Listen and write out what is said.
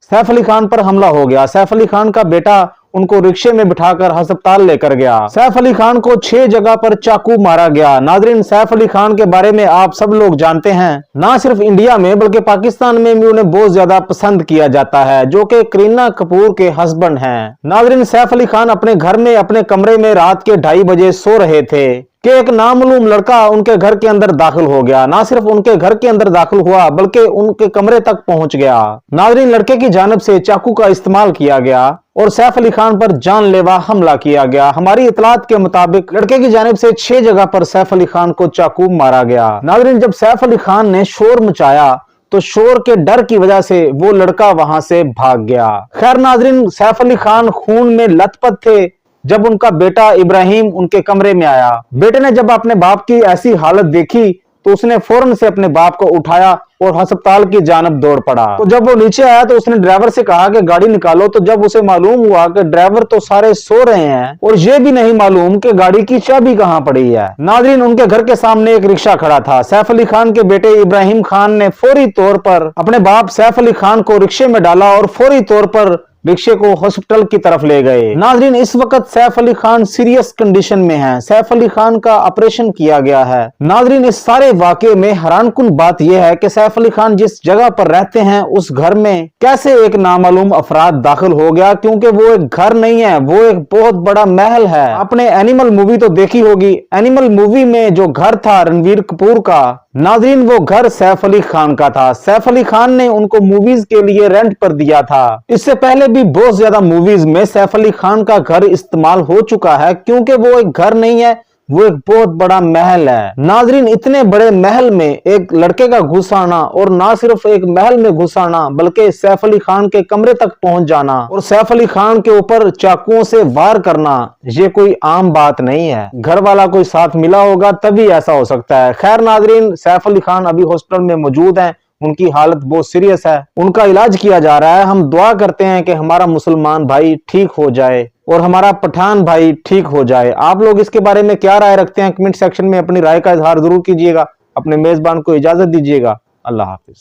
सैफ अली खान पर हमला हो गया। सैफ अली खान का बेटा उनको रिक्शे में बिठाकर अस्पताल लेकर गया। सैफ अली खान को 6 जगह पर चाकू मारा गया। नाजरीन, सैफ अली खान के बारे में आप सब लोग जानते हैं, ना सिर्फ इंडिया में बल्कि पाकिस्तान में भी उन्हें बहुत ज्यादा पसंद किया जाता है, जो कि करीना कपूर के हस्बैंड हैं। नाजरीन, सैफ अली खान अपने घर में अपने कमरे में रात के 2:30 बजे सो रहे थे कि एक नामालूम लड़का उनके घर के अंदर दाखिल हो गया। ना सिर्फ उनके घर के अंदर दाखिल हुआ बल्कि उनके कमरे तक पहुंच गया। नाजरीन, लड़के की जानिब से चाकू का इस्तेमाल किया गया और सैफ अली खान पर जानलेवा हमला किया गया। हमारी इतलात के मुताबिक लड़के की जानिब से 6 जगह पर सैफ अली खान को चाकू मारा गया। नाजरीन, जब सैफ अली खान ने शोर मचाया तो शोर के डर की वजह से वो लड़का वहां से भाग गया। खैर नाजरीन, सैफ अली खान खून में लथपथ थे जब उनका बेटा इब्राहिम उनके कमरे में आया। बेटे ने जब अपने बाप की ऐसी हालत देखी तो उसने फौरन से अपने बाप को उठाया और अस्पताल की जानब दौड़ पड़ा। तो जब वो नीचे आया तो उसने ड्राइवर से कहा कि गाड़ी निकालो। तो जब उसे मालूम हुआ कि ड्राइवर तो सारे सो रहे हैं और ये भी नहीं मालूम कि गाड़ी की चाबी कहां पड़ी है। नाजरीन, उनके घर के सामने एक रिक्शा खड़ा था। सैफ अली खान के बेटे इब्राहिम खान ने फौरी तौर पर अपने बाप सैफ अली खान को रिक्शे में डाला और फौरी तौर पर रिक्शे को हॉस्पिटल की तरफ ले गए। नाजरीन, इस वक्त सैफ अली खान सीरियस कंडीशन में हैं। सैफ अली खान का ऑपरेशन किया गया है। नाजरीन, इस सारे वाकये में हैरानकुन बात यह है कि सैफ अली खान जिस जगह पर रहते हैं उस घर में कैसे एक नामालूम अफराद दाखिल हो गया, क्योंकि वो एक घर नहीं है, वो एक बहुत बड़ा महल है। आपने एनिमल मूवी तो देखी होगी। एनिमल मूवी में जो घर था रणवीर कपूर का, नाजरीन वो घर सैफ अली खान का था। सैफ अली खान ने उनको मूवीज के लिए रेंट पर दिया था। इससे पहले भी बहुत ज्यादा मूवीज में सैफ अली खान का घर इस्तेमाल हो चुका है, क्योंकि वो एक घर नहीं है, वो एक बहुत बड़ा महल है। नाजरीन, इतने बड़े महल में एक लड़के का घुस आना और ना सिर्फ एक महल में घुस आना बल्कि सैफ अली खान के कमरे तक पहुंच जाना और सैफ अली खान के ऊपर चाकुओं से वार करना, ये कोई आम बात नहीं है। घर वाला कोई साथ मिला होगा तभी ऐसा हो सकता है। खैर नाजरीन, सैफ अली खान अभी हॉस्पिटल में मौजूद हैं। उनकी हालत बहुत सीरियस है, उनका इलाज किया जा रहा है। हम दुआ करते हैं कि हमारा मुसलमान भाई ठीक हो जाए और हमारा पठान भाई ठीक हो जाए। आप लोग इसके बारे में क्या राय रखते हैं? कमेंट सेक्शन में अपनी राय का इजहार जरूर कीजिएगा। अपने मेजबान को इजाजत दीजिएगा। अल्लाह हाफिज।